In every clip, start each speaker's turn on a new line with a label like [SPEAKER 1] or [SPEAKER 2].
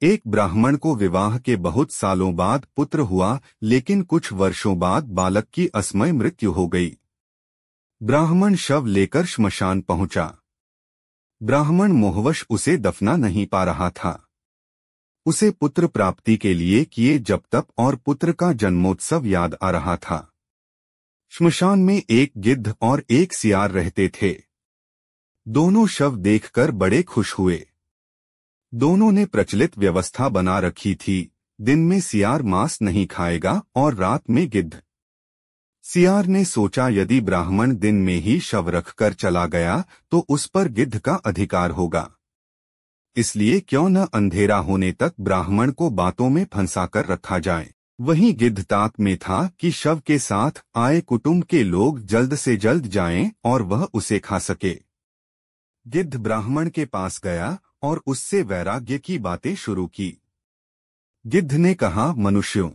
[SPEAKER 1] एक ब्राह्मण को विवाह के बहुत सालों बाद पुत्र हुआ, लेकिन कुछ वर्षों बाद बालक की असमय मृत्यु हो गई। ब्राह्मण शव लेकर श्मशान पहुंचा। ब्राह्मण मोहवश उसे दफना नहीं पा रहा था। उसे पुत्र प्राप्ति के लिए किए जप तप और पुत्र का जन्मोत्सव याद आ रहा था। श्मशान में एक गिद्ध और एक सियार रहते थे। दोनों शव देखकर बड़े खुश हुए। दोनों ने प्रचलित व्यवस्था बना रखी थी, दिन में सियार मांस नहीं खाएगा और रात में गिद्ध। सियार ने सोचा यदि ब्राह्मण दिन में ही शव रखकर चला गया तो उस पर गिद्ध का अधिकार होगा, इसलिए क्यों न अंधेरा होने तक ब्राह्मण को बातों में फंसाकर रखा जाए। वहीं गिद्ध ताक में था कि शव के साथ आए कुटुंब के लोग जल्द से जल्द जाएं और वह उसे खा सके। गिद्ध ब्राह्मण के पास गया और उससे वैराग्य की बातें शुरू की। गिद्ध ने कहा, मनुष्यों,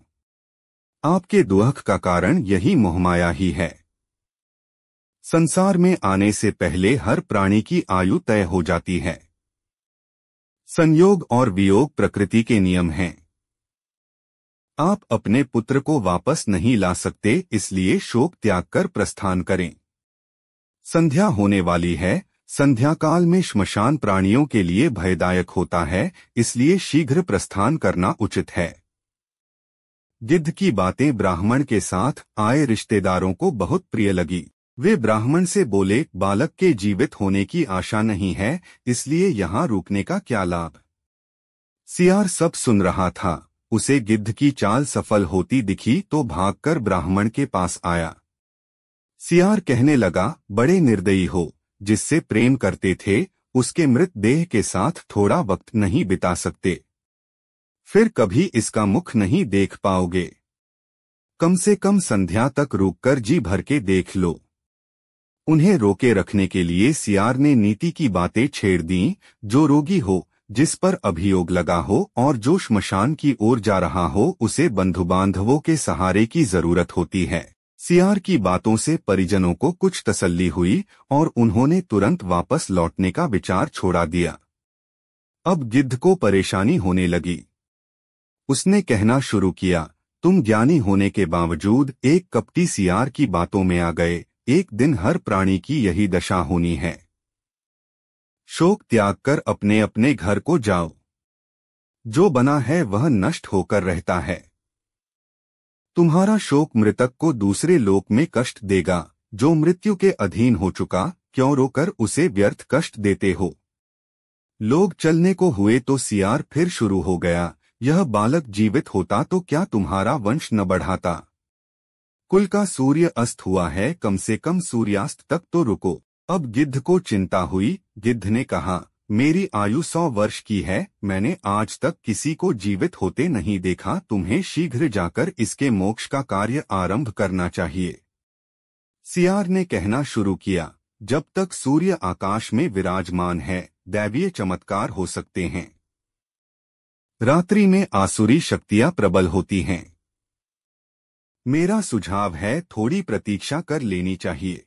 [SPEAKER 1] आपके दुख का कारण यही मोहमाया ही है। संसार में आने से पहले हर प्राणी की आयु तय हो जाती है। संयोग और वियोग प्रकृति के नियम हैं। आप अपने पुत्र को वापस नहीं ला सकते, इसलिए शोक त्याग कर प्रस्थान करें। संध्या होने वाली है। संध्या काल में श्मशान प्राणियों के लिए भयदायक होता है, इसलिए शीघ्र प्रस्थान करना उचित है। गिद्ध की बातें ब्राह्मण के साथ आए रिश्तेदारों को बहुत प्रिय लगी। वे ब्राह्मण से बोले, बालक के जीवित होने की आशा नहीं है, इसलिए यहाँ रुकने का क्या लाभ। सियार सब सुन रहा था। उसे गिद्ध की चाल सफल होती दिखी तो भागकर ब्राह्मण के पास आया। सियार कहने लगा, बड़े निर्दयी हो। जिससे प्रेम करते थे उसके मृत देह के साथ थोड़ा वक्त नहीं बिता सकते, फिर कभी इसका मुख नहीं देख पाओगे। कम से कम संध्या तक रुककर जी भर के देख लो। उन्हें रोके रखने के लिए सियार ने नीति की बातें छेड़ दी। जो रोगी हो, जिस पर अभियोग लगा हो और जो श्मशान की ओर जा रहा हो, उसे बंधु बांधवों के सहारे की जरूरत होती है। सियार की बातों से परिजनों को कुछ तसल्ली हुई और उन्होंने तुरंत वापस लौटने का विचार छोड़ा दिया। अब गिद्ध को परेशानी होने लगी। उसने कहना शुरू किया, तुम ज्ञानी होने के बावजूद एक कपटी सियार की बातों में आ गए। एक दिन हर प्राणी की यही दशा होनी है। शोक त्याग कर अपने अपने घर को जाओ। जो बना है वह नष्ट होकर रहता है। तुम्हारा शोक मृतक को दूसरे लोक में कष्ट देगा। जो मृत्यु के अधीन हो चुका, क्यों रोकर उसे व्यर्थ कष्ट देते हो। लोग चलने को हुए तो सियार फिर शुरू हो गया, यह बालक जीवित होता तो क्या तुम्हारा वंश न बढ़ाता। कुल का सूर्य अस्त हुआ है, कम से कम सूर्यास्त तक तो रुको। अब गिद्ध को चिंता हुई। गिद्ध ने कहा, मेरी आयु 100 वर्ष की है, मैंने आज तक किसी को जीवित होते नहीं देखा। तुम्हें शीघ्र जाकर इसके मोक्ष का कार्य आरंभ करना चाहिए। सियार ने कहना शुरू किया, जब तक सूर्य आकाश में विराजमान है, दैवीय चमत्कार हो सकते हैं। रात्रि में आसुरी शक्तियां प्रबल होती हैं। मेरा सुझाव है, थोड़ी प्रतीक्षा कर लेनी चाहिए।